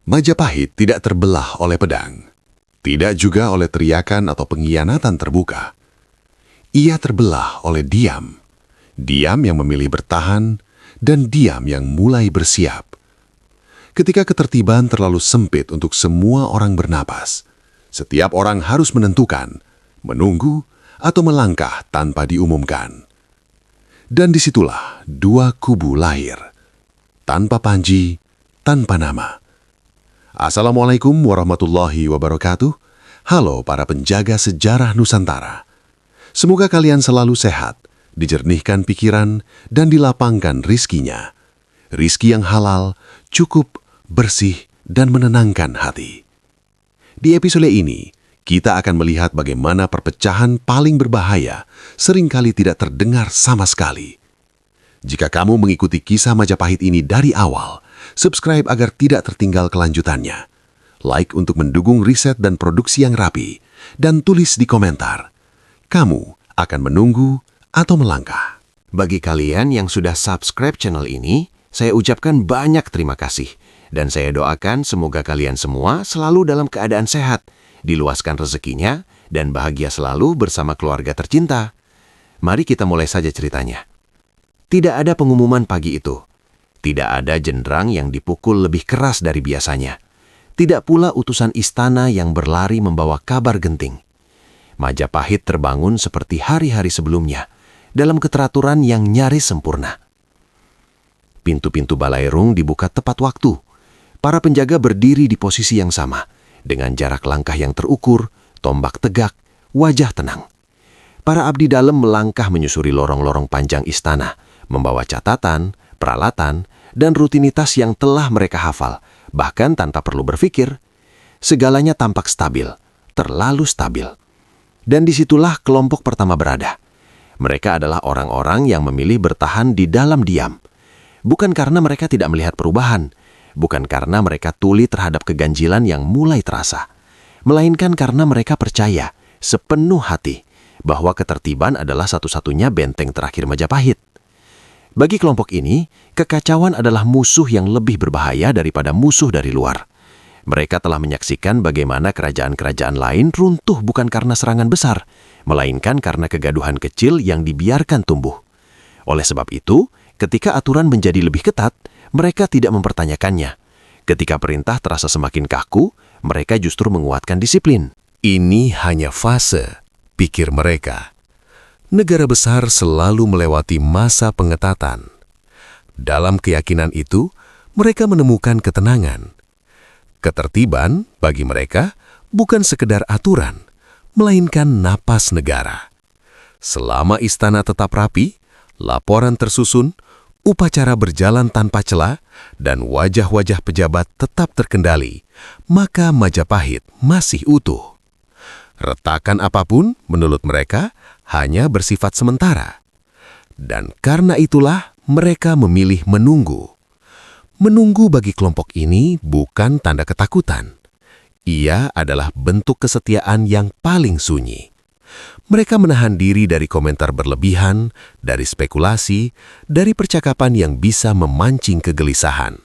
Majapahit tidak terbelah oleh pedang, tidak juga oleh teriakan atau pengkhianatan terbuka. Ia terbelah oleh diam. Diam yang memilih bertahan, dan diam yang mulai bersiap. Ketika ketertiban terlalu sempit untuk semua orang bernapas, setiap orang harus menentukan, menunggu, atau melangkah tanpa diumumkan. Dan disitulah dua kubu lahir, tanpa panji, tanpa nama. Assalamualaikum warahmatullahi wabarakatuh. Halo para penjaga sejarah Nusantara. Semoga kalian selalu sehat, dijernihkan pikiran, dan dilapangkan rizkinya. Rizki yang halal, cukup, bersih, dan menenangkan hati. Di episode ini, kita akan melihat bagaimana perpecahan paling berbahaya seringkali tidak terdengar sama sekali. Jika kamu mengikuti kisah Majapahit ini dari awal, subscribe agar tidak tertinggal kelanjutannya. Like untuk mendukung riset dan produksi yang rapi, dan tulis di komentar. Kamu akan menunggu atau melangkah. Bagi kalian yang sudah subscribe channel ini, saya ucapkan banyak terima kasih. Dan saya doakan semoga kalian semua selalu dalam keadaan sehat, diluaskan rezekinya, dan bahagia selalu bersama keluarga tercinta. Mari kita mulai saja ceritanya. Tidak ada pengumuman pagi itu. Tidak ada jenderang yang dipukul lebih keras dari biasanya. Tidak pula utusan istana yang berlari membawa kabar genting. Majapahit terbangun seperti hari-hari sebelumnya, dalam keteraturan yang nyaris sempurna. Pintu-pintu Balairung dibuka tepat waktu. Para penjaga berdiri di posisi yang sama, dengan jarak langkah yang terukur, tombak tegak, wajah tenang. Para abdi dalam melangkah menyusuri lorong-lorong panjang istana, membawa catatan, peralatan, dan rutinitas yang telah mereka hafal, bahkan tanpa perlu berpikir. Segalanya tampak stabil, terlalu stabil. Dan disitulah kelompok pertama berada. Mereka adalah orang-orang yang memilih bertahan di dalam diam. Bukan karena mereka tidak melihat perubahan, bukan karena mereka tuli terhadap keganjilan yang mulai terasa, melainkan karena mereka percaya sepenuh hati bahwa ketertiban adalah satu-satunya benteng terakhir Majapahit. Bagi kelompok ini, kekacauan adalah musuh yang lebih berbahaya daripada musuh dari luar. Mereka telah menyaksikan bagaimana kerajaan-kerajaan lain runtuh bukan karena serangan besar, melainkan karena kegaduhan kecil yang dibiarkan tumbuh. Oleh sebab itu, ketika aturan menjadi lebih ketat, mereka tidak mempertanyakannya. Ketika perintah terasa semakin kaku, mereka justru menguatkan disiplin. Ini hanya fase, pikir mereka. Negara besar selalu melewati masa pengetatan. Dalam keyakinan itu, mereka menemukan ketenangan. Ketertiban bagi mereka bukan sekedar aturan, melainkan napas negara. Selama istana tetap rapi, laporan tersusun, upacara berjalan tanpa celah, dan wajah-wajah pejabat tetap terkendali, maka Majapahit masih utuh. Retakan apapun, menurut mereka, hanya bersifat sementara. Dan karena itulah mereka memilih menunggu. Menunggu bagi kelompok ini bukan tanda ketakutan. Ia adalah bentuk kesetiaan yang paling sunyi. Mereka menahan diri dari komentar berlebihan, dari spekulasi, dari percakapan yang bisa memancing kegelisahan.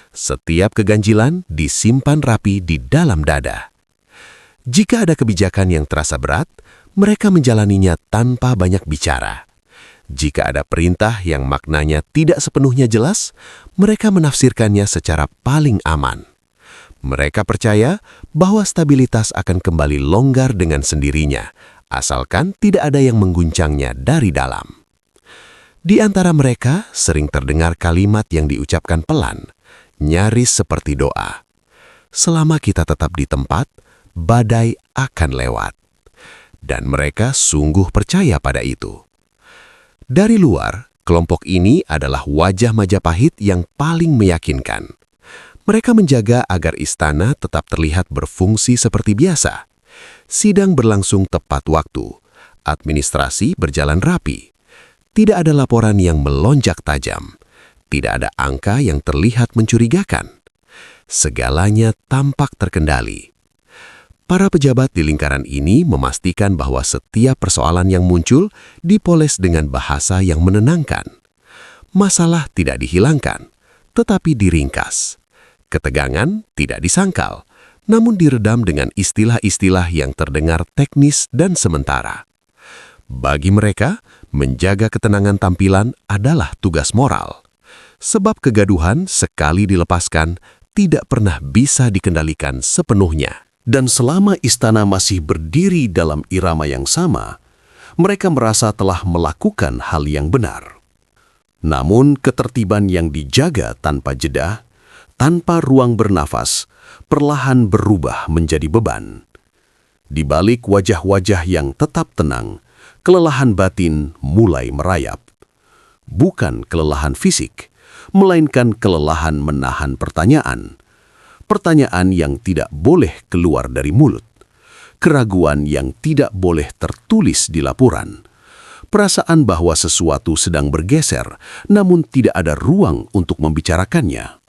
Setiap keganjilan disimpan rapi di dalam dada. Jika ada kebijakan yang terasa berat, mereka menjalaninya tanpa banyak bicara. Jika ada perintah yang maknanya tidak sepenuhnya jelas, mereka menafsirkannya secara paling aman. Mereka percaya bahwa stabilitas akan kembali longgar dengan sendirinya, asalkan tidak ada yang mengguncangnya dari dalam. Di antara mereka sering terdengar kalimat yang diucapkan pelan, nyaris seperti doa. Selama kita tetap di tempat, badai akan lewat. Dan mereka sungguh percaya pada itu. Dari luar, kelompok ini adalah wajah Majapahit yang paling meyakinkan. Mereka menjaga agar istana tetap terlihat berfungsi seperti biasa. Sidang berlangsung tepat waktu, administrasi berjalan rapi. Tidak ada laporan yang melonjak tajam, tidak ada angka yang terlihat mencurigakan. Segalanya tampak terkendali. Para pejabat di lingkaran ini memastikan bahwa setiap persoalan yang muncul dipoles dengan bahasa yang menenangkan. Masalah tidak dihilangkan, tetapi diringkas. Ketegangan tidak disangkal, namun diredam dengan istilah-istilah yang terdengar teknis dan sementara. Bagi mereka, menjaga ketenangan tampilan adalah tugas moral. Sebab kegaduhan sekali dilepaskan tidak pernah bisa dikendalikan sepenuhnya. Dan selama istana masih berdiri dalam irama yang sama, mereka merasa telah melakukan hal yang benar. Namun ketertiban yang dijaga tanpa jeda, tanpa ruang bernafas, perlahan berubah menjadi beban. Di balik wajah-wajah yang tetap tenang, kelelahan batin mulai merayap. Bukan kelelahan fisik, melainkan kelelahan menahan pertanyaan. Pertanyaan yang tidak boleh keluar dari mulut. Keraguan yang tidak boleh tertulis di laporan. Perasaan bahwa sesuatu sedang bergeser, namun tidak ada ruang untuk membicarakannya.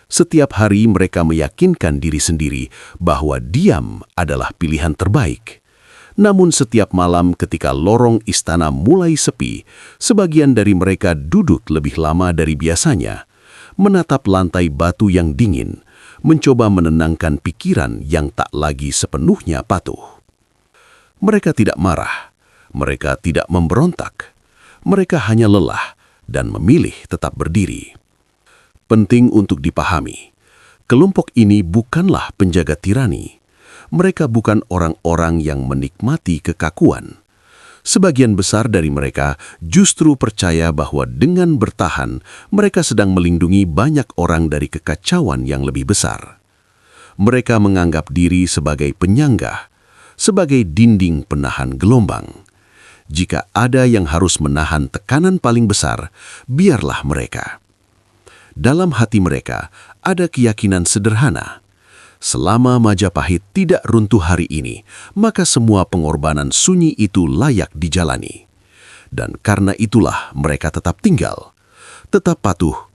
Setiap hari mereka meyakinkan diri sendiri bahwa diam adalah pilihan terbaik. Namun setiap malam ketika lorong istana mulai sepi, sebagian dari mereka duduk lebih lama dari biasanya, menatap lantai batu yang dingin, mencoba menenangkan pikiran yang tak lagi sepenuhnya patuh. Mereka tidak marah, mereka tidak memberontak, mereka hanya lelah dan memilih tetap berdiri. Penting untuk dipahami, kelompok ini bukanlah penjaga tirani. Mereka bukan orang-orang yang menikmati kekakuan. Sebagian besar dari mereka justru percaya bahwa dengan bertahan, mereka sedang melindungi banyak orang dari kekacauan yang lebih besar. Mereka menganggap diri sebagai penyangga, sebagai dinding penahan gelombang. Jika ada yang harus menahan tekanan paling besar, biarlah mereka. Dalam hati mereka ada keyakinan sederhana. Selama Majapahit tidak runtuh hari ini, maka semua pengorbanan sunyi itu layak dijalani. Dan karena itulah mereka tetap tinggal, tetap patuh,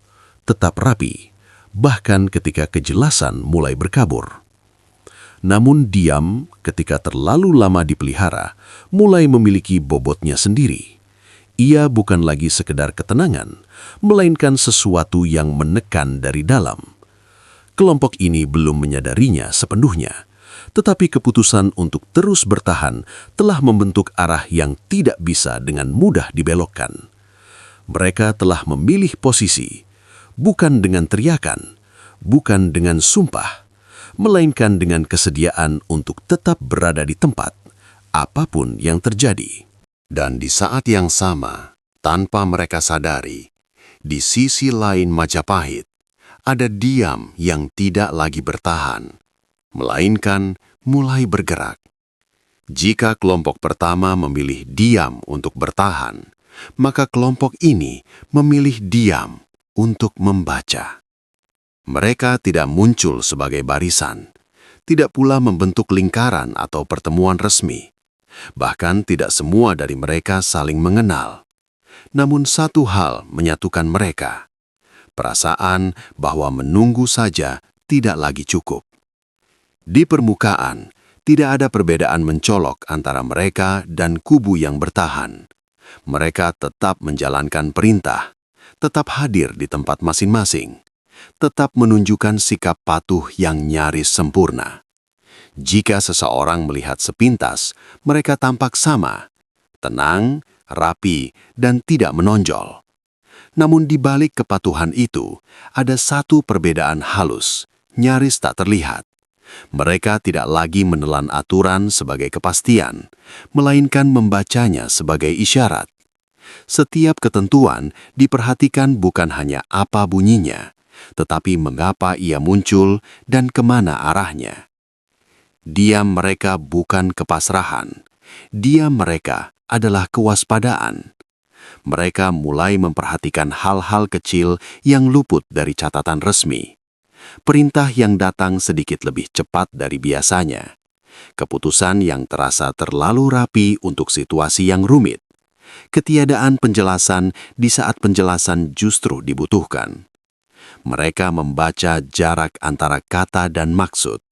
tetap rapi, bahkan ketika kejelasan mulai berkabur. Namun diam ketika terlalu lama dipelihara, mulai memiliki bobotnya sendiri. Ia bukan lagi sekedar ketenangan, melainkan sesuatu yang menekan dari dalam. Kelompok ini belum menyadarinya sepenuhnya, tetapi keputusan untuk terus bertahan telah membentuk arah yang tidak bisa dengan mudah dibelokkan. Mereka telah memilih posisi, bukan dengan teriakan, bukan dengan sumpah, melainkan dengan kesediaan untuk tetap berada di tempat, apapun yang terjadi. Dan di saat yang sama, tanpa mereka sadari, di sisi lain Majapahit, ada diam yang tidak lagi bertahan, melainkan mulai bergerak. Jika kelompok pertama memilih diam untuk bertahan, maka kelompok ini memilih diam untuk membaca. Mereka tidak muncul sebagai barisan, tidak pula membentuk lingkaran atau pertemuan resmi. Bahkan tidak semua dari mereka saling mengenal. Namun satu hal menyatukan mereka. Perasaan bahwa menunggu saja tidak lagi cukup. Di permukaan, tidak ada perbedaan mencolok antara mereka dan kubu yang bertahan. Mereka tetap menjalankan perintah, tetap hadir di tempat masing-masing, tetap menunjukkan sikap patuh yang nyaris sempurna. Jika seseorang melihat sepintas, mereka tampak sama, tenang, rapi, dan tidak menonjol. Namun di balik kepatuhan itu, ada satu perbedaan halus, nyaris tak terlihat. Mereka tidak lagi menelan aturan sebagai kepastian, melainkan membacanya sebagai isyarat. Setiap ketentuan diperhatikan bukan hanya apa bunyinya, tetapi mengapa ia muncul dan kemana arahnya. Diam mereka bukan kepasrahan. Diam mereka adalah kewaspadaan. Mereka mulai memperhatikan hal-hal kecil yang luput dari catatan resmi. Perintah yang datang sedikit lebih cepat dari biasanya. Keputusan yang terasa terlalu rapi untuk situasi yang rumit. Ketiadaan penjelasan di saat penjelasan justru dibutuhkan. Mereka membaca jarak antara kata dan maksud.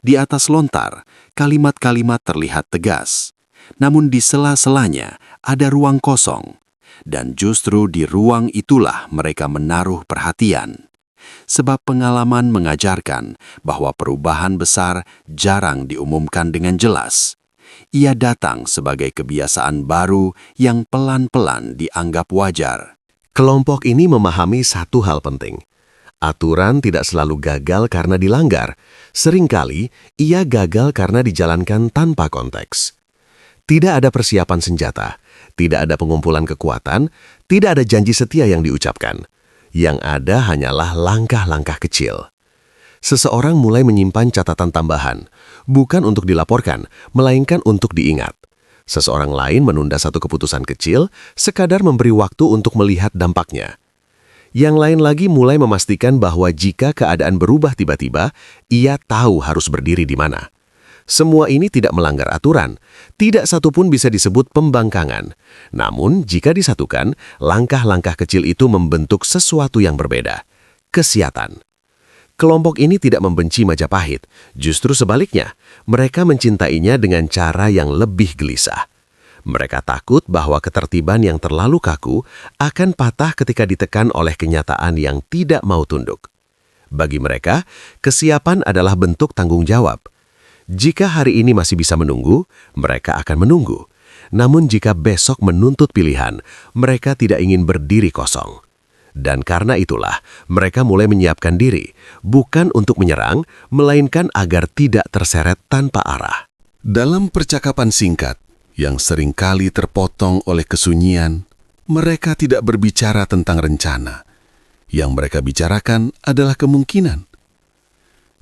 Di atas lontar, kalimat-kalimat terlihat tegas, namun di sela-selanya ada ruang kosong, dan justru di ruang itulah mereka menaruh perhatian. sebab pengalaman mengajarkan bahwa perubahan besar jarang diumumkan dengan jelas. Ia datang sebagai kebiasaan baru yang pelan-pelan dianggap wajar. Kelompok ini memahami satu hal penting. Aturan tidak selalu gagal karena dilanggar. Seringkali ia gagal karena dijalankan tanpa konteks. Tidak ada persiapan senjata, tidak ada pengumpulan kekuatan, tidak ada janji setia yang diucapkan. Yang ada hanyalah langkah-langkah kecil. Seseorang mulai menyimpan catatan tambahan, bukan untuk dilaporkan, melainkan untuk diingat. Seseorang lain menunda satu keputusan kecil, sekadar memberi waktu untuk melihat dampaknya. Yang lain lagi mulai memastikan bahwa jika keadaan berubah tiba-tiba, ia tahu harus berdiri di mana. Semua ini tidak melanggar aturan, tidak satu pun bisa disebut pembangkangan. Namun, jika disatukan, langkah-langkah kecil itu membentuk sesuatu yang berbeda. Kesiatan. Kelompok ini tidak membenci Majapahit, justru sebaliknya, mereka mencintainya dengan cara yang lebih gelisah. Mereka takut bahwa ketertiban yang terlalu kaku akan patah ketika ditekan oleh kenyataan yang tidak mau tunduk. Bagi mereka, kesiapan adalah bentuk tanggung jawab. Jika hari ini masih bisa menunggu, mereka akan menunggu. Namun jika besok menuntut pilihan, mereka tidak ingin berdiri kosong. Dan karena itulah, mereka mulai menyiapkan diri, bukan untuk menyerang, melainkan agar tidak terseret tanpa arah. Dalam percakapan singkat, yang seringkali terpotong oleh kesunyian, mereka tidak berbicara tentang rencana. Yang mereka bicarakan adalah kemungkinan.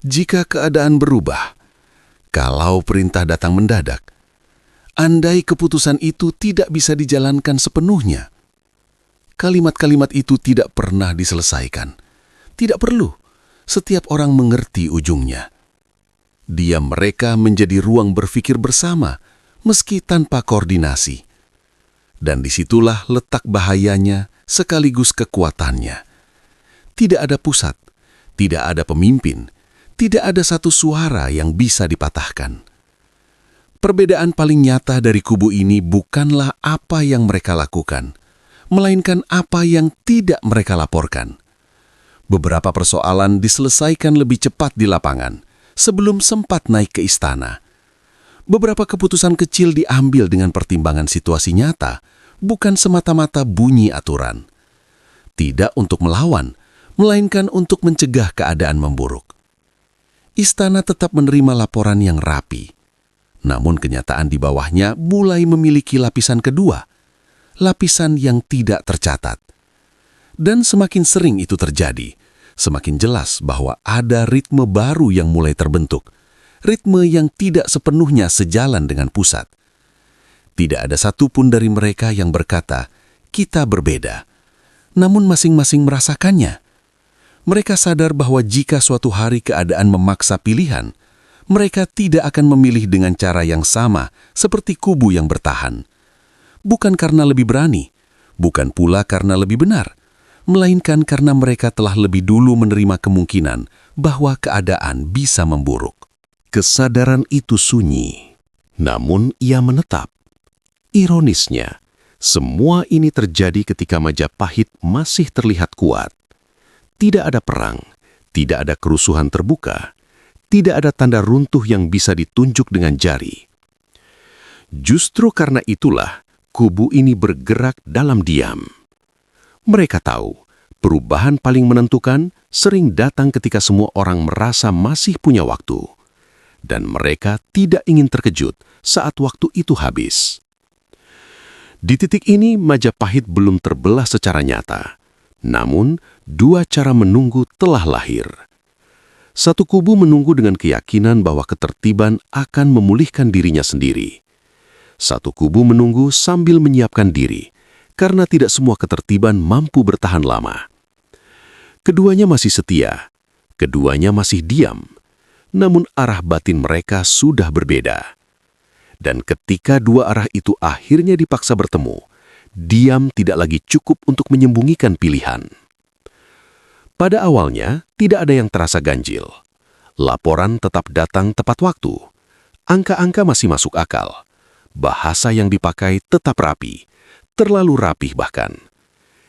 Jika keadaan berubah, kalau perintah datang mendadak, andai keputusan itu tidak bisa dijalankan sepenuhnya, kalimat-kalimat itu tidak pernah diselesaikan. Tidak perlu, setiap orang mengerti ujungnya. Diam mereka menjadi ruang berpikir bersama, meski tanpa koordinasi. Dan disitulah letak bahayanya sekaligus kekuatannya. Tidak ada pusat, tidak ada pemimpin, tidak ada satu suara yang bisa dipatahkan. Perbedaan paling nyata dari kubu ini bukanlah apa yang mereka lakukan, melainkan apa yang tidak mereka laporkan. Beberapa persoalan diselesaikan lebih cepat di lapangan, sebelum sempat naik ke istana. Beberapa keputusan kecil diambil dengan pertimbangan situasi nyata, bukan semata-mata bunyi aturan. Tidak untuk melawan, melainkan untuk mencegah keadaan memburuk. Istana tetap menerima laporan yang rapi. Namun kenyataan di bawahnya mulai memiliki lapisan kedua, lapisan yang tidak tercatat. Dan semakin sering itu terjadi, semakin jelas bahwa ada ritme baru yang mulai terbentuk. Ritme yang tidak sepenuhnya sejalan dengan pusat. Tidak ada satupun dari mereka yang berkata, kita berbeda. Namun masing-masing merasakannya. Mereka sadar bahwa jika suatu hari keadaan memaksa pilihan, mereka tidak akan memilih dengan cara yang sama seperti kubu yang bertahan. Bukan karena lebih berani, bukan pula karena lebih benar, melainkan karena mereka telah lebih dulu menerima kemungkinan bahwa keadaan bisa memburuk. Kesadaran itu sunyi, namun ia menetap. Ironisnya, semua ini terjadi ketika Majapahit masih terlihat kuat. Tidak ada perang, tidak ada kerusuhan terbuka, tidak ada tanda runtuh yang bisa ditunjuk dengan jari. Justru karena itulah, kubu ini bergerak dalam diam. Mereka tahu, perubahan paling menentukan sering datang ketika semua orang merasa masih punya waktu. Dan mereka tidak ingin terkejut saat waktu itu habis. Di titik ini, Majapahit belum terbelah secara nyata. Namun, dua cara menunggu telah lahir. Satu kubu menunggu dengan keyakinan bahwa ketertiban akan memulihkan dirinya sendiri. Satu kubu menunggu sambil menyiapkan diri, karena tidak semua ketertiban mampu bertahan lama. Keduanya masih setia, keduanya masih diam. Namun arah batin mereka sudah berbeda. Dan ketika dua arah itu akhirnya dipaksa bertemu, diam tidak lagi cukup untuk menyembunyikan pilihan. Pada awalnya, tidak ada yang terasa ganjil. Laporan tetap datang tepat waktu. Angka-angka masih masuk akal. Bahasa yang dipakai tetap rapi, terlalu rapih bahkan.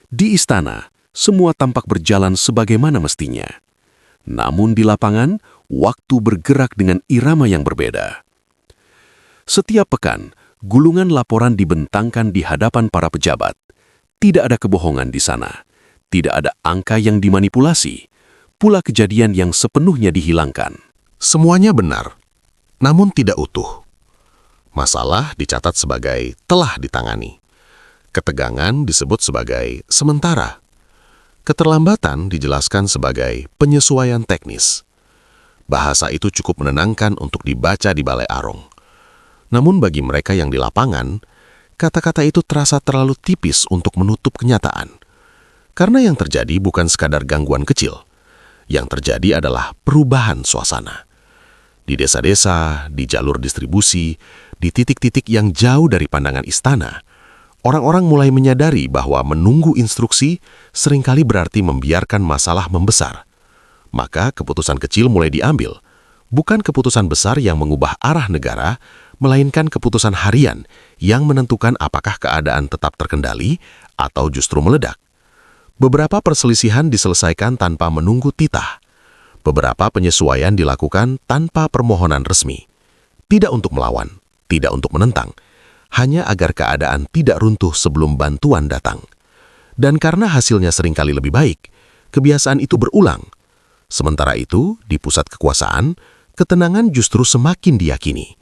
Di istana, semua tampak berjalan sebagaimana mestinya. Namun di lapangan, waktu bergerak dengan irama yang berbeda. Setiap pekan, gulungan laporan dibentangkan di hadapan para pejabat. Tidak ada kebohongan di sana. Tidak ada angka yang dimanipulasi. Pula kejadian yang sepenuhnya dihilangkan. Semuanya benar, namun tidak utuh. Masalah dicatat sebagai telah ditangani. Ketegangan disebut sebagai sementara. Keterlambatan dijelaskan sebagai penyesuaian teknis. Bahasa itu cukup menenangkan untuk dibaca di balai arung. Namun bagi mereka yang di lapangan, kata-kata itu terasa terlalu tipis untuk menutup kenyataan. Karena yang terjadi bukan sekadar gangguan kecil. Yang terjadi adalah perubahan suasana. Di desa-desa, di jalur distribusi, di titik-titik yang jauh dari pandangan istana, orang-orang mulai menyadari bahwa menunggu instruksi seringkali berarti membiarkan masalah membesar. Maka keputusan kecil mulai diambil, bukan keputusan besar yang mengubah arah negara, melainkan keputusan harian yang menentukan apakah keadaan tetap terkendali atau justru meledak. Beberapa perselisihan diselesaikan tanpa menunggu titah. Beberapa penyesuaian dilakukan tanpa permohonan resmi. Tidak untuk melawan, tidak untuk menentang, hanya agar keadaan tidak runtuh sebelum bantuan datang. Dan karena hasilnya seringkali lebih baik, kebiasaan itu berulang. Sementara itu, di pusat kekuasaan, ketenangan justru semakin diyakini.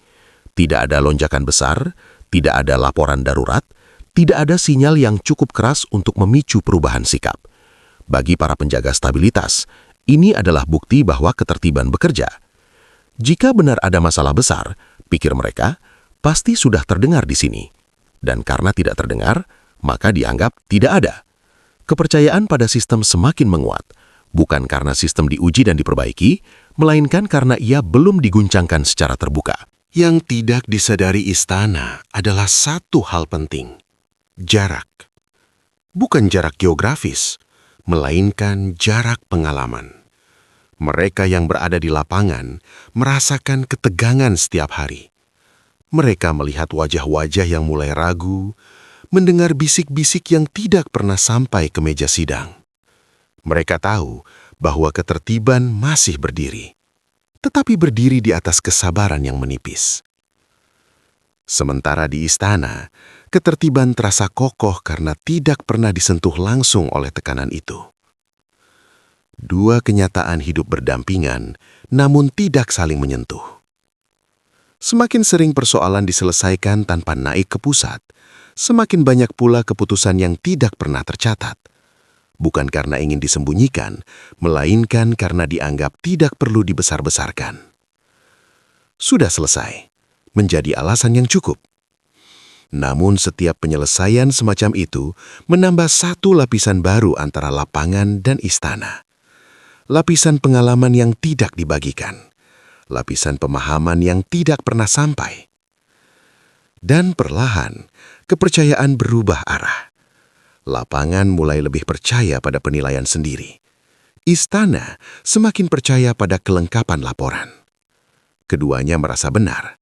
Tidak ada lonjakan besar, tidak ada laporan darurat, tidak ada sinyal yang cukup keras untuk memicu perubahan sikap. Bagi para penjaga stabilitas, ini adalah bukti bahwa ketertiban bekerja. Jika benar ada masalah besar, pikir mereka, pasti sudah terdengar di sini. Dan karena tidak terdengar, maka dianggap tidak ada. Kepercayaan pada sistem semakin menguat, bukan karena sistem diuji dan diperbaiki, melainkan karena ia belum diguncangkan secara terbuka. Yang tidak disadari istana adalah satu hal penting, jarak. Bukan jarak geografis, melainkan jarak pengalaman. Mereka yang berada di lapangan merasakan ketegangan setiap hari. Mereka melihat wajah-wajah yang mulai ragu, mendengar bisik-bisik yang tidak pernah sampai ke meja sidang. Mereka tahu bahwa ketertiban masih berdiri, tetapi berdiri di atas kesabaran yang menipis. Sementara di istana, ketertiban terasa kokoh karena tidak pernah disentuh langsung oleh tekanan itu. Dua kenyataan hidup berdampingan, namun tidak saling menyentuh. Semakin sering persoalan diselesaikan tanpa naik ke pusat, semakin banyak pula keputusan yang tidak pernah tercatat. Bukan karena ingin disembunyikan, melainkan karena dianggap tidak perlu dibesar-besarkan. Sudah selesai, menjadi alasan yang cukup. Namun setiap penyelesaian semacam itu menambah satu lapisan baru antara lapangan dan istana. Lapisan pengalaman yang tidak dibagikan. Lapisan pemahaman yang tidak pernah sampai. Dan perlahan, kepercayaan berubah arah. Lapangan mulai lebih percaya pada penilaian sendiri. Istana semakin percaya pada kelengkapan laporan. Keduanya merasa benar.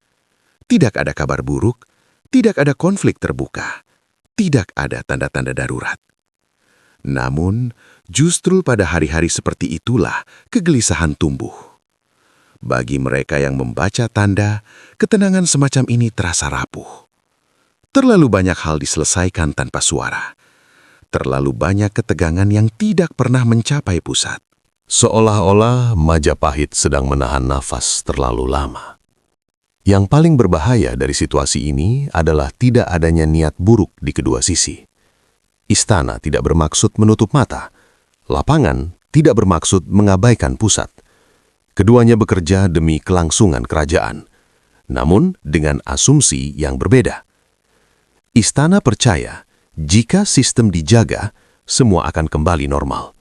Tidak ada kabar buruk, tidak ada konflik terbuka, tidak ada tanda-tanda darurat. Namun, justru pada hari-hari seperti itulah kegelisahan tumbuh. Bagi mereka yang membaca tanda, ketenangan semacam ini terasa rapuh. Terlalu banyak hal diselesaikan tanpa suara. Terlalu banyak ketegangan yang tidak pernah mencapai pusat. Seolah-olah Majapahit sedang menahan nafas terlalu lama. Yang paling berbahaya dari situasi ini adalah tidak adanya niat buruk di kedua sisi. Istana tidak bermaksud menutup mata. Lapangan tidak bermaksud mengabaikan pusat. Keduanya bekerja demi kelangsungan kerajaan, namun dengan asumsi yang berbeda. Istana percaya jika sistem dijaga, semua akan kembali normal.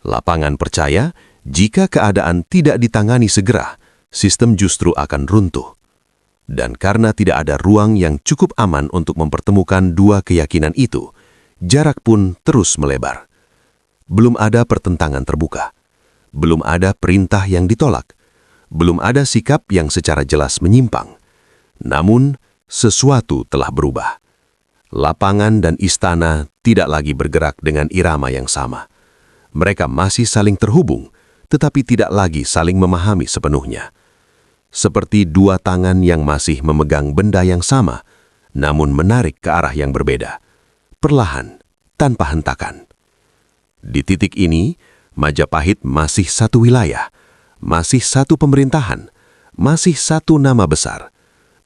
Lapangan percaya jika keadaan tidak ditangani segera, sistem justru akan runtuh. Dan karena tidak ada ruang yang cukup aman untuk mempertemukan dua keyakinan itu, jarak pun terus melebar. Belum ada pertentangan terbuka. Belum ada perintah yang ditolak. Belum ada sikap yang secara jelas menyimpang. Namun, sesuatu telah berubah. Lapangan dan istana tidak lagi bergerak dengan irama yang sama. Mereka masih saling terhubung, tetapi tidak lagi saling memahami sepenuhnya. Seperti dua tangan yang masih memegang benda yang sama, namun menarik ke arah yang berbeda, perlahan, tanpa hentakan. Di titik ini, Majapahit masih satu wilayah, masih satu pemerintahan, masih satu nama besar.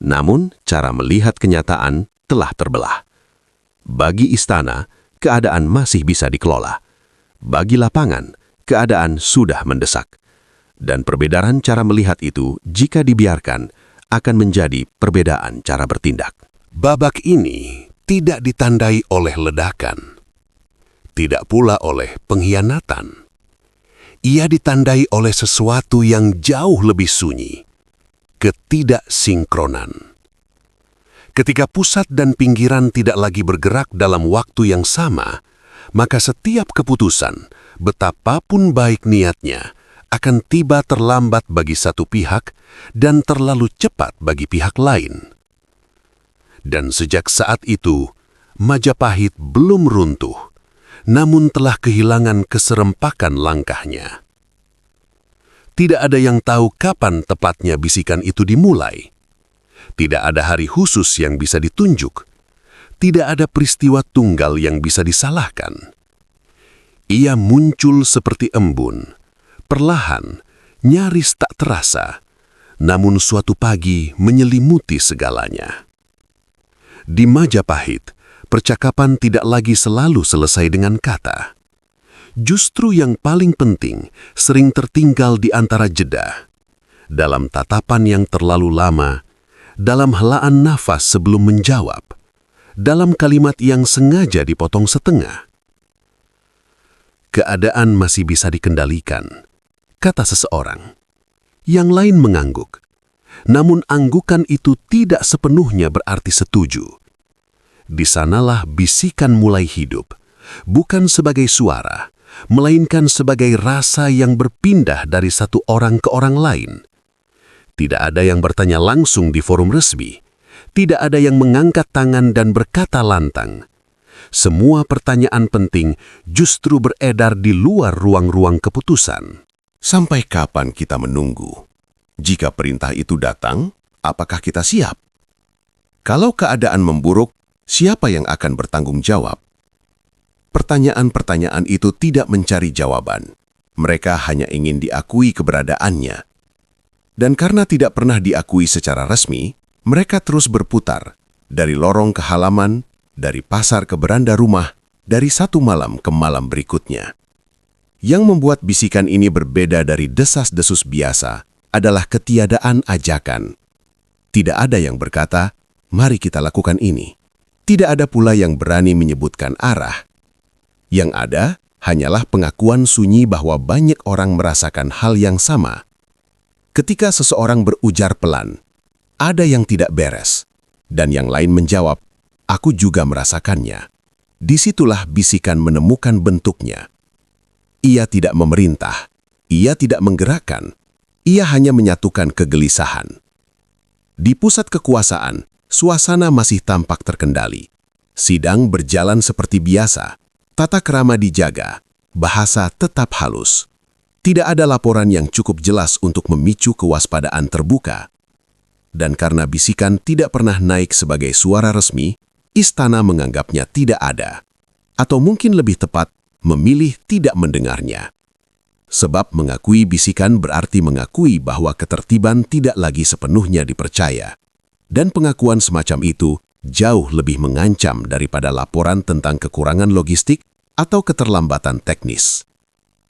Namun, cara melihat kenyataan telah terbelah. Bagi istana, keadaan masih bisa dikelola. Bagi lapangan, keadaan sudah mendesak. Dan perbedaan cara melihat itu, jika dibiarkan, akan menjadi perbedaan cara bertindak. Babak ini tidak ditandai oleh ledakan, tidak pula oleh pengkhianatan. Ia ditandai oleh sesuatu yang jauh lebih sunyi, ketidaksinkronan. Ketika pusat dan pinggiran tidak lagi bergerak dalam waktu yang sama, maka setiap keputusan, betapapun baik niatnya, akan tiba terlambat bagi satu pihak dan terlalu cepat bagi pihak lain. Dan sejak saat itu, Majapahit belum runtuh, namun telah kehilangan keserempakan langkahnya. Tidak ada yang tahu kapan tepatnya bisikan itu dimulai. Tidak ada hari khusus yang bisa ditunjuk. Tidak ada peristiwa tunggal yang bisa disalahkan. Ia muncul seperti embun, perlahan, nyaris tak terasa, namun suatu pagi menyelimuti segalanya. Di Majapahit, percakapan tidak lagi selalu selesai dengan kata. Justru yang paling penting sering tertinggal di antara jeda. Dalam tatapan yang terlalu lama, dalam helaan nafas sebelum menjawab, dalam kalimat yang sengaja dipotong setengah. Keadaan masih bisa dikendalikan, kata seseorang. Yang lain mengangguk. Namun anggukan itu tidak sepenuhnya berarti setuju. Di sanalah bisikan mulai hidup, bukan sebagai suara, melainkan sebagai rasa yang berpindah dari satu orang ke orang lain. Tidak ada yang bertanya langsung di forum resmi. Tidak ada yang mengangkat tangan dan berkata lantang. Semua pertanyaan penting justru beredar di luar ruang-ruang keputusan. Sampai kapan kita menunggu? Jika perintah itu datang, apakah kita siap? Kalau keadaan memburuk, siapa yang akan bertanggung jawab? Pertanyaan-pertanyaan itu tidak mencari jawaban. Mereka hanya ingin diakui keberadaannya. Dan karena tidak pernah diakui secara resmi, mereka terus berputar, dari lorong ke halaman, dari pasar ke beranda rumah, dari satu malam ke malam berikutnya. Yang membuat bisikan ini berbeda dari desas-desus biasa adalah ketiadaan ajakan. Tidak ada yang berkata, mari kita lakukan ini. Tidak ada pula yang berani menyebutkan arah. Yang ada hanyalah pengakuan sunyi bahwa banyak orang merasakan hal yang sama. Ketika seseorang berujar pelan, ada yang tidak beres, dan yang lain menjawab, aku juga merasakannya. Disitulah bisikan menemukan bentuknya. Ia tidak memerintah, ia tidak menggerakkan, ia hanya menyatukan kegelisahan. Di pusat kekuasaan, suasana masih tampak terkendali. Sidang berjalan seperti biasa, tata krama dijaga, bahasa tetap halus. Tidak ada laporan yang cukup jelas untuk memicu kewaspadaan terbuka. Dan karena bisikan tidak pernah naik sebagai suara resmi, istana menganggapnya tidak ada. Atau mungkin lebih tepat, memilih tidak mendengarnya. Sebab mengakui bisikan berarti mengakui bahwa ketertiban tidak lagi sepenuhnya dipercaya. Dan pengakuan semacam itu jauh lebih mengancam daripada laporan tentang kekurangan logistik atau keterlambatan teknis.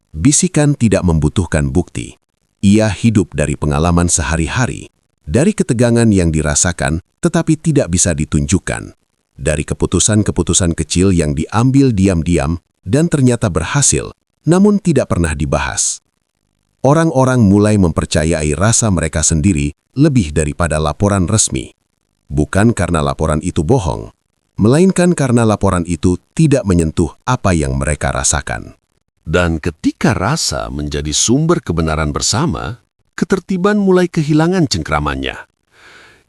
Bisikan tidak membutuhkan bukti. Ia hidup dari pengalaman sehari-hari, dari ketegangan yang dirasakan tetapi tidak bisa ditunjukkan, dari keputusan-keputusan kecil yang diambil diam-diam dan ternyata berhasil, namun tidak pernah dibahas. Orang-orang mulai mempercayai rasa mereka sendiri lebih daripada laporan resmi. Bukan karena laporan itu bohong, melainkan karena laporan itu tidak menyentuh apa yang mereka rasakan. Dan ketika rasa menjadi sumber kebenaran bersama, ketertiban mulai kehilangan cengkramannya.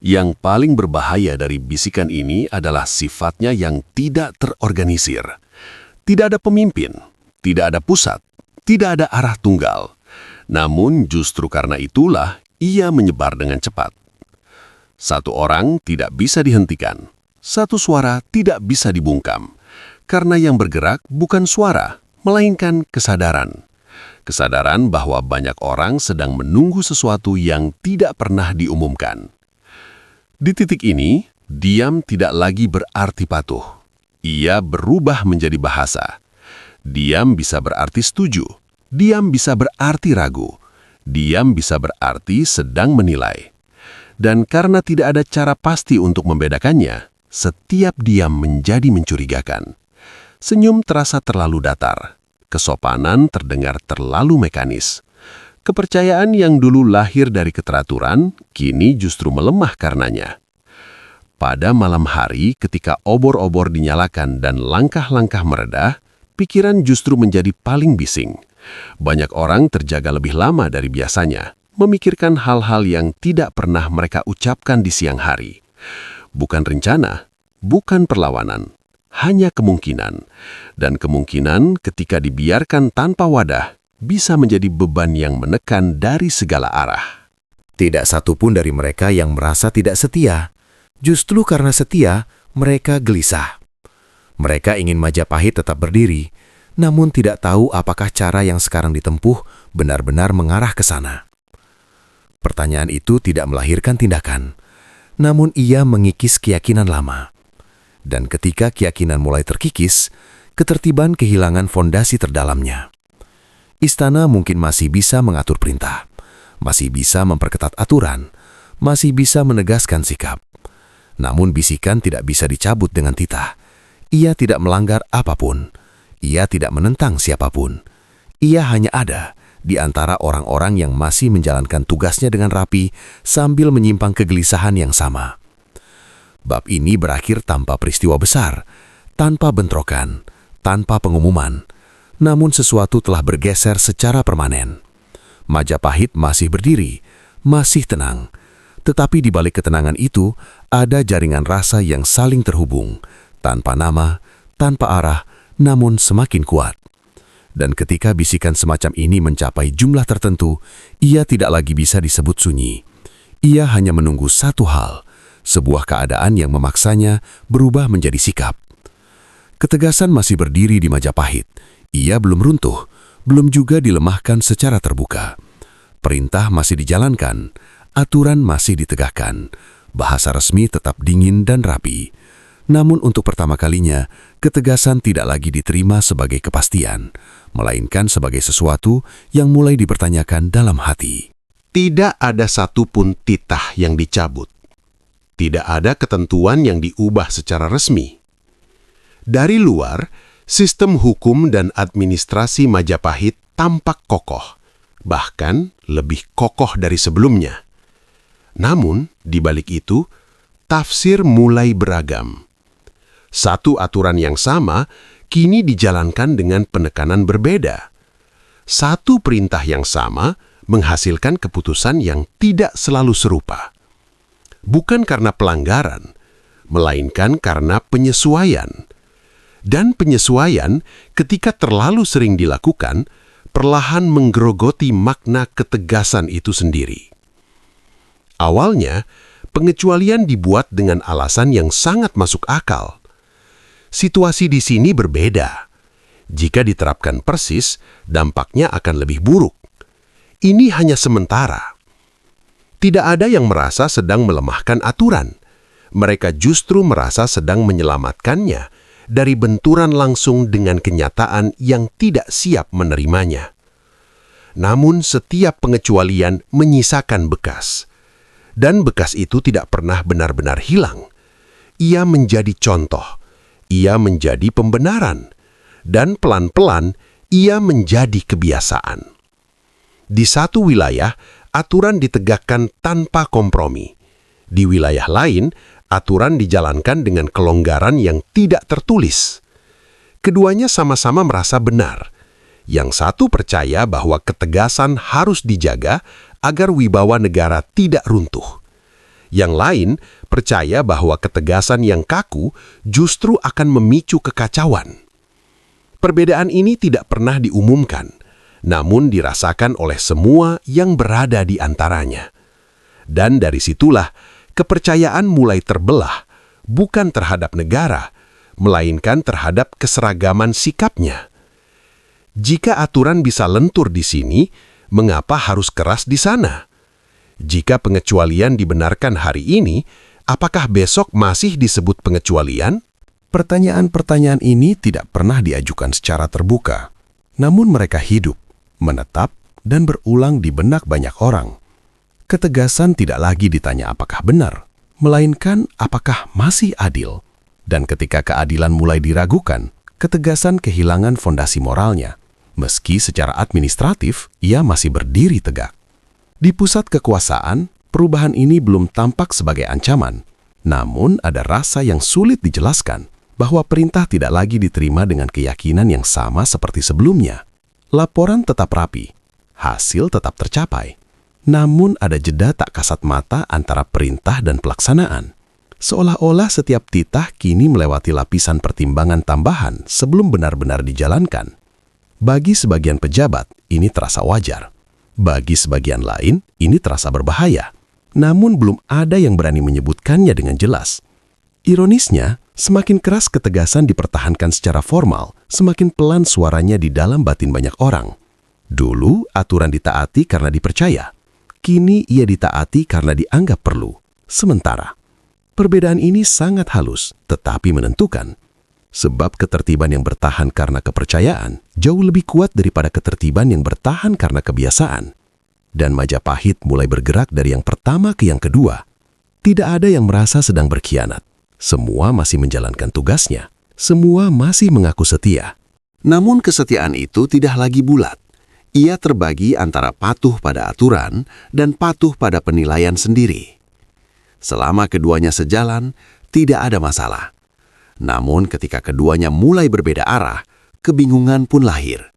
Yang paling berbahaya dari bisikan ini adalah sifatnya yang tidak terorganisir. Tidak ada pemimpin, tidak ada pusat, Tidak ada arah tunggal. Namun justru karena itulah ia menyebar dengan cepat. Satu orang tidak bisa dihentikan. Satu suara tidak bisa dibungkam. Karena yang bergerak bukan suara, melainkan kesadaran. Kesadaran bahwa banyak orang sedang menunggu sesuatu yang tidak pernah diumumkan. Di titik ini, diam tidak lagi berarti patuh. Ia berubah menjadi bahasa. Diam bisa berarti setuju. Diam bisa berarti ragu. Diam bisa berarti sedang menilai. Dan karena tidak ada cara pasti untuk membedakannya, setiap diam menjadi mencurigakan. Senyum terasa terlalu datar. Kesopanan terdengar terlalu mekanis. Kepercayaan yang dulu lahir dari keteraturan, kini justru melemah karenanya. Pada malam hari ketika obor-obor dinyalakan dan langkah-langkah meredah, pikiran justru menjadi paling bising. Banyak orang terjaga lebih lama dari biasanya, memikirkan hal-hal yang tidak pernah mereka ucapkan di siang hari. Bukan rencana, bukan perlawanan, hanya kemungkinan. Dan kemungkinan ketika dibiarkan tanpa wadah, bisa menjadi beban yang menekan dari segala arah. Tidak satu pun dari mereka yang merasa tidak setia. Justru karena setia, mereka gelisah. Mereka ingin Majapahit tetap berdiri, namun tidak tahu apakah cara yang sekarang ditempuh benar-benar mengarah ke sana. Pertanyaan itu tidak melahirkan tindakan, namun ia mengikis keyakinan lama. Dan ketika keyakinan mulai terkikis, ketertiban kehilangan fondasi terdalamnya. Istana mungkin masih bisa mengatur perintah, masih bisa memperketat aturan, masih bisa menegaskan sikap. Namun bisikan tidak bisa dicabut dengan titah. Ia tidak melanggar apapun. Ia tidak menentang siapapun. Ia hanya ada di antara orang-orang yang masih menjalankan tugasnya dengan rapi sambil menyimpang kegelisahan yang sama. Bab ini berakhir tanpa peristiwa besar, tanpa bentrokan, tanpa pengumuman. Namun sesuatu telah bergeser secara permanen. Majapahit masih berdiri, masih tenang. Tetapi di balik ketenangan itu, ada jaringan rasa yang saling terhubung, tanpa nama, tanpa arah, namun semakin kuat. Dan ketika bisikan semacam ini mencapai jumlah tertentu, ia tidak lagi bisa disebut sunyi. Ia hanya menunggu satu hal, sebuah keadaan yang memaksanya berubah menjadi sikap. Ketegasan masih berdiri di Majapahit. Ia belum runtuh, belum juga dilemahkan secara terbuka. Perintah masih dijalankan, aturan masih ditegakkan, bahasa resmi tetap dingin dan rapi. Namun untuk pertama kalinya, ketegasan tidak lagi diterima sebagai kepastian, melainkan sebagai sesuatu yang mulai dipertanyakan dalam hati. Tidak ada satupun titah yang dicabut. Tidak ada ketentuan yang diubah secara resmi. Dari luar, sistem hukum dan administrasi Majapahit tampak kokoh, bahkan lebih kokoh dari sebelumnya. Namun, di balik itu, tafsir mulai beragam. Satu aturan yang sama kini dijalankan dengan penekanan berbeda. Satu perintah yang sama menghasilkan keputusan yang tidak selalu serupa. Bukan karena pelanggaran, melainkan karena penyesuaian. Dan penyesuaian ketika terlalu sering dilakukan, perlahan menggerogoti makna ketegasan itu sendiri. Awalnya, pengecualian dibuat dengan alasan yang sangat masuk akal. Situasi di sini berbeda. Jika diterapkan persis, dampaknya akan lebih buruk. Ini hanya sementara. Tidak ada yang merasa sedang melemahkan aturan. Mereka justru merasa sedang menyelamatkannya dari benturan langsung dengan kenyataan yang tidak siap menerimanya. Namun setiap pengecualian menyisakan bekas. Dan bekas itu tidak pernah benar-benar hilang. Ia menjadi contoh. Ia menjadi pembenaran, dan pelan-pelan ia menjadi kebiasaan. Di satu wilayah, aturan ditegakkan tanpa kompromi. Di wilayah lain, aturan dijalankan dengan kelonggaran yang tidak tertulis. Keduanya sama-sama merasa benar. Yang satu percaya bahwa ketegasan harus dijaga agar wibawa negara tidak runtuh. Yang lain percaya bahwa ketegasan yang kaku justru akan memicu kekacauan. Perbedaan ini tidak pernah diumumkan, namun dirasakan oleh semua yang berada di antaranya. Dan dari situlah kepercayaan mulai terbelah, bukan terhadap negara, melainkan terhadap keseragaman sikapnya. Jika aturan bisa lentur di sini, mengapa harus keras di sana? Jika pengecualian dibenarkan hari ini, apakah besok masih disebut pengecualian? Pertanyaan-pertanyaan ini tidak pernah diajukan secara terbuka, namun mereka hidup, menetap, dan berulang di benak banyak orang. Ketegasan tidak lagi ditanya apakah benar, melainkan apakah masih adil. Dan ketika keadilan mulai diragukan, ketegasan kehilangan fondasi moralnya. Meski secara administratif, ia masih berdiri tegak. Di pusat kekuasaan, perubahan ini belum tampak sebagai ancaman. Namun ada rasa yang sulit dijelaskan bahwa perintah tidak lagi diterima dengan keyakinan yang sama seperti sebelumnya. Laporan tetap rapi, hasil tetap tercapai. Namun ada jeda tak kasat mata antara perintah dan pelaksanaan. Seolah-olah setiap titah kini melewati lapisan pertimbangan tambahan sebelum benar-benar dijalankan. Bagi sebagian pejabat, ini terasa wajar. Bagi sebagian lain, ini terasa berbahaya. Namun belum ada yang berani menyebutkannya dengan jelas. Ironisnya, semakin keras ketegasan dipertahankan secara formal, semakin pelan suaranya di dalam batin banyak orang. Dulu, aturan ditaati karena dipercaya. Kini ia ditaati karena dianggap perlu. Sementara, perbedaan ini sangat halus, tetapi menentukan. Sebab ketertiban yang bertahan karena kepercayaan jauh lebih kuat daripada ketertiban yang bertahan karena kebiasaan. Dan Majapahit mulai bergerak dari yang pertama ke yang kedua. Tidak ada yang merasa sedang berkhianat. Semua masih menjalankan tugasnya. Semua masih mengaku setia. Namun kesetiaan itu tidak lagi bulat. Ia terbagi antara patuh pada aturan dan patuh pada penilaian sendiri. Selama keduanya sejalan, tidak ada masalah. Namun ketika keduanya mulai berbeda arah, kebingungan pun lahir.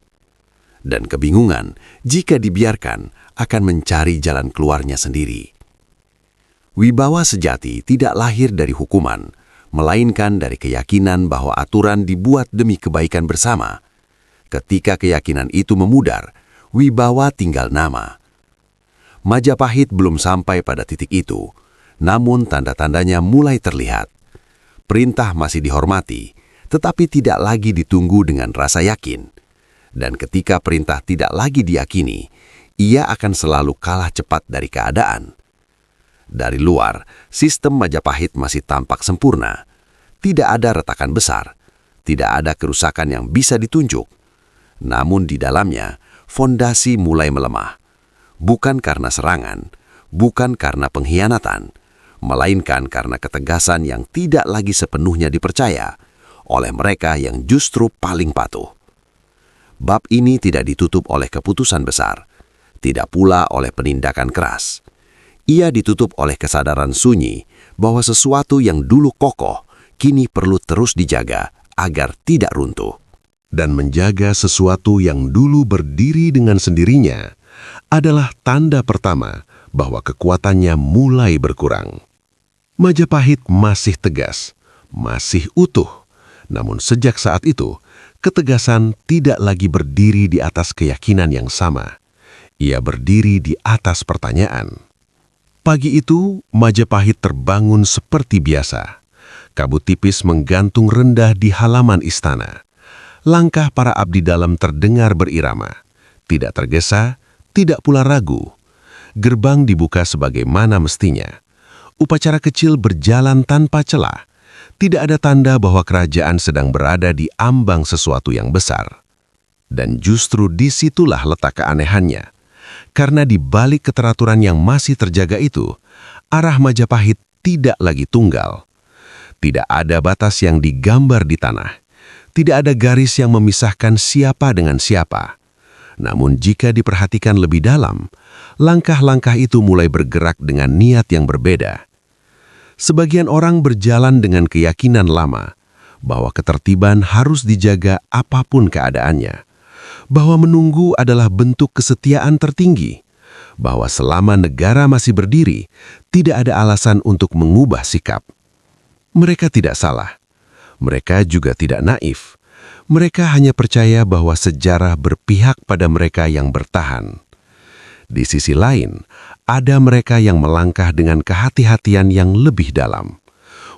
Dan kebingungan, jika dibiarkan, akan mencari jalan keluarnya sendiri. Wibawa sejati tidak lahir dari hukuman, melainkan dari keyakinan bahwa aturan dibuat demi kebaikan bersama. Ketika keyakinan itu memudar, wibawa tinggal nama. Majapahit belum sampai pada titik itu, namun tanda-tandanya mulai terlihat. Perintah masih dihormati, tetapi tidak lagi ditunggu dengan rasa yakin. Dan ketika perintah tidak lagi diyakini, ia akan selalu kalah cepat dari keadaan. Dari luar, sistem Majapahit masih tampak sempurna. Tidak ada retakan besar, tidak ada kerusakan yang bisa ditunjuk. Namun di dalamnya, fondasi mulai melemah. Bukan karena serangan, bukan karena pengkhianatan, melainkan karena ketegasan yang tidak lagi sepenuhnya dipercaya oleh mereka yang justru paling patuh. Bab ini tidak ditutup oleh keputusan besar, tidak pula oleh penindakan keras. Ia ditutup oleh kesadaran sunyi bahwa sesuatu yang dulu kokoh kini perlu terus dijaga agar tidak runtuh. Dan menjaga sesuatu yang dulu berdiri dengan sendirinya adalah tanda pertama bahwa kekuatannya mulai berkurang. Majapahit masih tegas, masih utuh. Namun sejak saat itu, ketegasan tidak lagi berdiri di atas keyakinan yang sama. Ia berdiri di atas pertanyaan. Pagi itu, Majapahit terbangun seperti biasa. Kabut tipis menggantung rendah di halaman istana. Langkah para abdi dalam terdengar berirama. Tidak tergesa, tidak pula ragu. Gerbang dibuka sebagaimana mestinya. Upacara kecil berjalan tanpa celah. Tidak ada tanda bahwa kerajaan sedang berada di ambang sesuatu yang besar. Dan justru disitulah letak keanehannya. Karena di balik keteraturan yang masih terjaga itu, arah Majapahit tidak lagi tunggal. Tidak ada batas yang digambar di tanah. Tidak ada garis yang memisahkan siapa dengan siapa. Namun jika diperhatikan lebih dalam, langkah-langkah itu mulai bergerak dengan niat yang berbeda. Sebagian orang berjalan dengan keyakinan lama bahwa ketertiban harus dijaga apapun keadaannya, bahwa menunggu adalah bentuk kesetiaan tertinggi, bahwa selama negara masih berdiri, tidak ada alasan untuk mengubah sikap. Mereka tidak salah. Mereka juga tidak naif. Mereka hanya percaya bahwa sejarah berpihak pada mereka yang bertahan. Di sisi lain, ada mereka yang melangkah dengan kehati-hatian yang lebih dalam.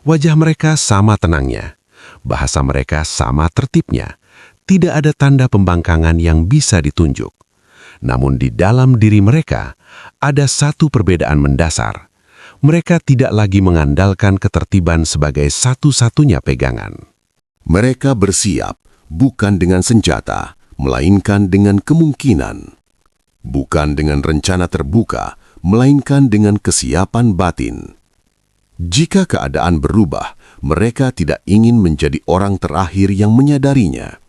Wajah mereka sama tenangnya, bahasa mereka sama tertibnya. Tidak ada tanda pembangkangan yang bisa ditunjuk. Namun di dalam diri mereka, ada satu perbedaan mendasar. Mereka tidak lagi mengandalkan ketertiban sebagai satu-satunya pegangan. Mereka bersiap bukan dengan senjata, melainkan dengan kemungkinan. Bukan dengan rencana terbuka, melainkan dengan kesiapan batin. Jika keadaan berubah, mereka tidak ingin menjadi orang terakhir yang menyadarinya.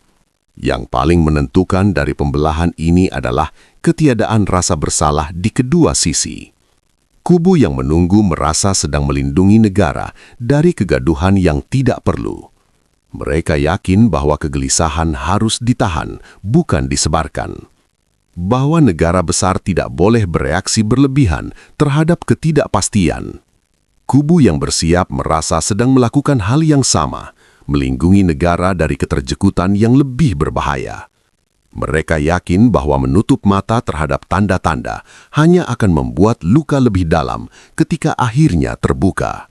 Yang paling menentukan dari pembelahan ini adalah ketiadaan rasa bersalah di kedua sisi. Kubu yang menunggu merasa sedang melindungi negara dari kegaduhan yang tidak perlu. Mereka yakin bahwa kegelisahan harus ditahan, bukan disebarkan. Bahwa negara besar tidak boleh bereaksi berlebihan terhadap ketidakpastian. Kubu yang bersiap merasa sedang melakukan hal yang sama, melindungi negara dari keterjekutan yang lebih berbahaya. Mereka yakin bahwa menutup mata terhadap tanda-tanda hanya akan membuat luka lebih dalam ketika akhirnya terbuka.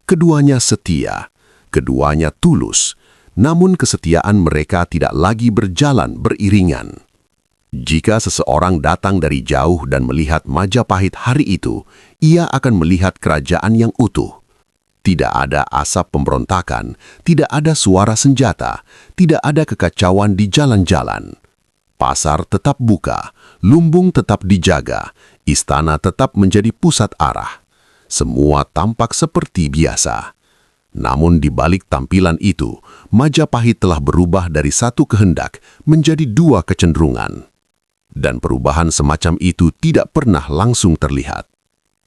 Keduanya setia, keduanya tulus, namun kesetiaan mereka tidak lagi berjalan beriringan. Jika seseorang datang dari jauh dan melihat Majapahit hari itu, ia akan melihat kerajaan yang utuh. Tidak ada asap pemberontakan, tidak ada suara senjata, tidak ada kekacauan di jalan-jalan. Pasar tetap buka, lumbung tetap dijaga, istana tetap menjadi pusat arah. Semua tampak seperti biasa. Namun di balik tampilan itu, Majapahit telah berubah dari satu kehendak menjadi dua kecenderungan. Dan perubahan semacam itu tidak pernah langsung terlihat.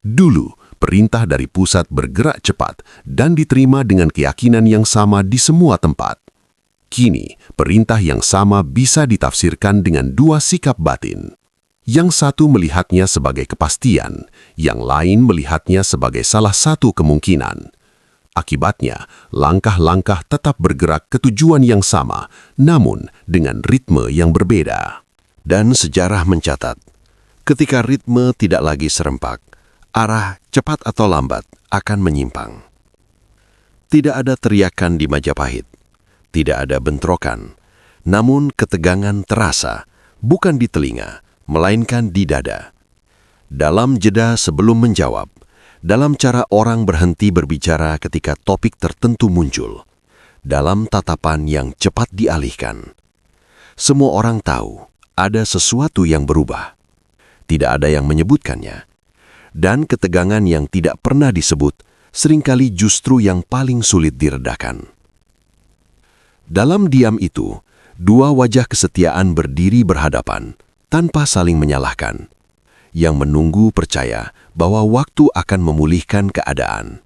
Dulu, perintah dari pusat bergerak cepat dan diterima dengan keyakinan yang sama di semua tempat. Kini, perintah yang sama bisa ditafsirkan dengan dua sikap batin. Yang satu melihatnya sebagai kepastian, yang lain melihatnya sebagai salah satu kemungkinan. Akibatnya, langkah-langkah tetap bergerak ke tujuan yang sama, namun dengan ritme yang berbeda. Dan sejarah mencatat, ketika ritme tidak lagi serempak, arah cepat atau lambat akan menyimpang. Tidak ada teriakan di Majapahit, tidak ada bentrokan, namun ketegangan terasa, bukan di telinga, melainkan di dada. Dalam jeda sebelum menjawab, dalam cara orang berhenti berbicara ketika topik tertentu muncul, dalam tatapan yang cepat dialihkan. Semua orang tahu, ada sesuatu yang berubah. Tidak ada yang menyebutkannya. Dan ketegangan yang tidak pernah disebut seringkali justru yang paling sulit diredakan. Dalam diam itu, dua wajah kesetiaan berdiri berhadapan, tanpa saling menyalahkan. Yang menunggu percaya bahwa waktu akan memulihkan keadaan.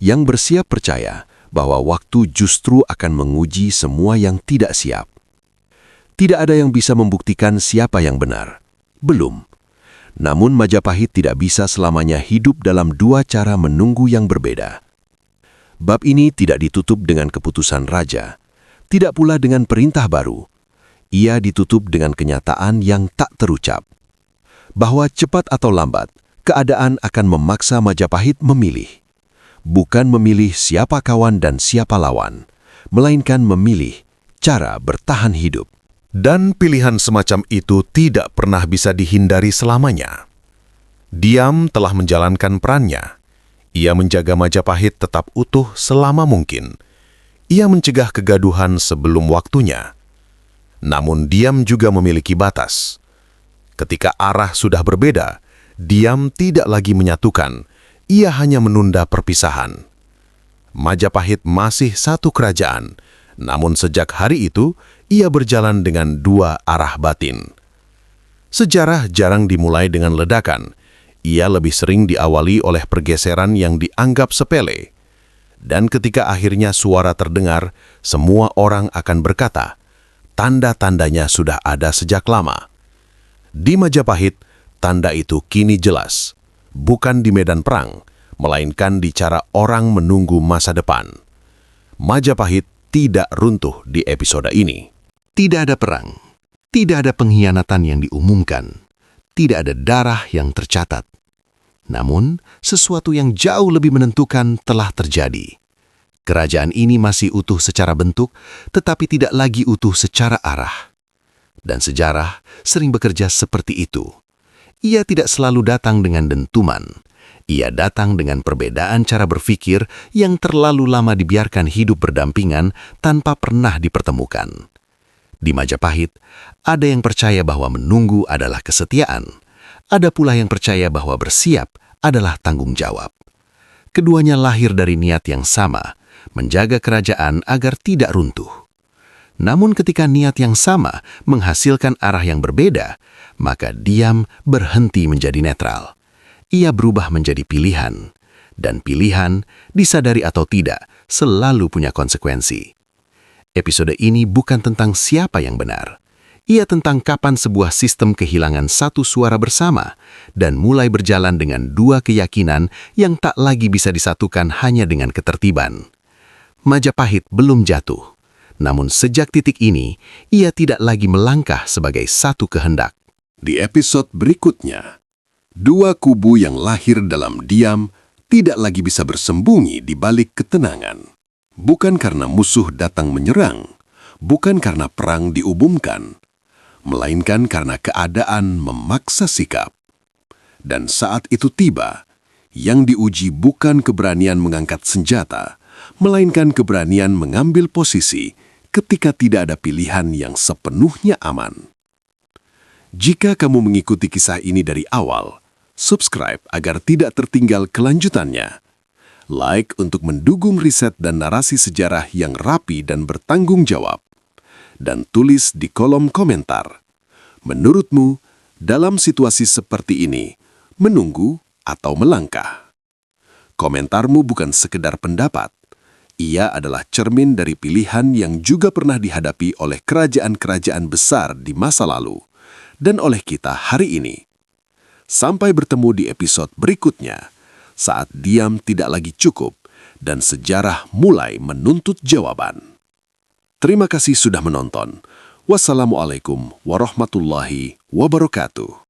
Yang bersiap percaya bahwa waktu justru akan menguji semua yang tidak siap. Tidak ada yang bisa membuktikan siapa yang benar. Belum. Namun Majapahit tidak bisa selamanya hidup dalam dua cara menunggu yang berbeda. Bab ini tidak ditutup dengan keputusan raja, tidak pula dengan perintah baru. Ia ditutup dengan kenyataan yang tak terucap. Bahwa cepat atau lambat, keadaan akan memaksa Majapahit memilih. Bukan memilih siapa kawan dan siapa lawan, melainkan memilih cara bertahan hidup. Dan pilihan semacam itu tidak pernah bisa dihindari selamanya. Diam telah menjalankan perannya. Ia menjaga Majapahit tetap utuh selama mungkin. Ia mencegah kegaduhan sebelum waktunya. Namun diam juga memiliki batas. Ketika arah sudah berbeda, diam tidak lagi menyatukan. Ia hanya menunda perpisahan. Majapahit masih satu kerajaan, namun sejak hari itu, ia berjalan dengan dua arah batin. Sejarah jarang dimulai dengan ledakan. Ia lebih sering diawali oleh pergeseran yang dianggap sepele. Dan ketika akhirnya suara terdengar, semua orang akan berkata, tanda-tandanya sudah ada sejak lama. Di Majapahit, tanda itu kini jelas. Bukan di medan perang, melainkan di cara orang menunggu masa depan. Majapahit tidak runtuh di episode ini. Tidak ada perang, tidak ada pengkhianatan yang diumumkan, tidak ada darah yang tercatat. Namun, sesuatu yang jauh lebih menentukan telah terjadi. Kerajaan ini masih utuh secara bentuk, tetapi tidak lagi utuh secara arah. Dan sejarah sering bekerja seperti itu. Ia tidak selalu datang dengan dentuman. Ia datang dengan perbedaan cara berpikir yang terlalu lama dibiarkan hidup berdampingan tanpa pernah dipertemukan. Di Majapahit, ada yang percaya bahwa menunggu adalah kesetiaan. Ada pula yang percaya bahwa bersiap adalah tanggung jawab. Keduanya lahir dari niat yang sama, menjaga kerajaan agar tidak runtuh. Namun ketika niat yang sama menghasilkan arah yang berbeda, maka diam berhenti menjadi netral. Ia berubah menjadi pilihan, dan pilihan, disadari atau tidak, selalu punya konsekuensi. Episode ini bukan tentang siapa yang benar. Ia tentang kapan sebuah sistem kehilangan satu suara bersama dan mulai berjalan dengan dua keyakinan yang tak lagi bisa disatukan hanya dengan ketertiban. Majapahit belum jatuh, namun sejak titik ini, ia tidak lagi melangkah sebagai satu kehendak. Di episode berikutnya, dua kubu yang lahir dalam diam tidak lagi bisa bersembunyi di balik ketenangan. Bukan karena musuh datang menyerang, bukan karena perang diumumkan, melainkan karena keadaan memaksa sikap. Dan saat itu tiba, yang diuji bukan keberanian mengangkat senjata, melainkan keberanian mengambil posisi ketika tidak ada pilihan yang sepenuhnya aman. Jika kamu mengikuti kisah ini dari awal, subscribe agar tidak tertinggal kelanjutannya. Like untuk mendukung riset dan narasi sejarah yang rapi dan bertanggung jawab. Dan tulis di kolom komentar. Menurutmu, dalam situasi seperti ini, menunggu atau melangkah? Komentarmu bukan sekedar pendapat. Ia adalah cermin dari pilihan yang juga pernah dihadapi oleh kerajaan-kerajaan besar di masa lalu dan oleh kita hari ini. Sampai bertemu di episode berikutnya, saat diam tidak lagi cukup dan sejarah mulai menuntut jawaban. Terima kasih sudah menonton. Wassalamualaikum warahmatullahi wabarakatuh.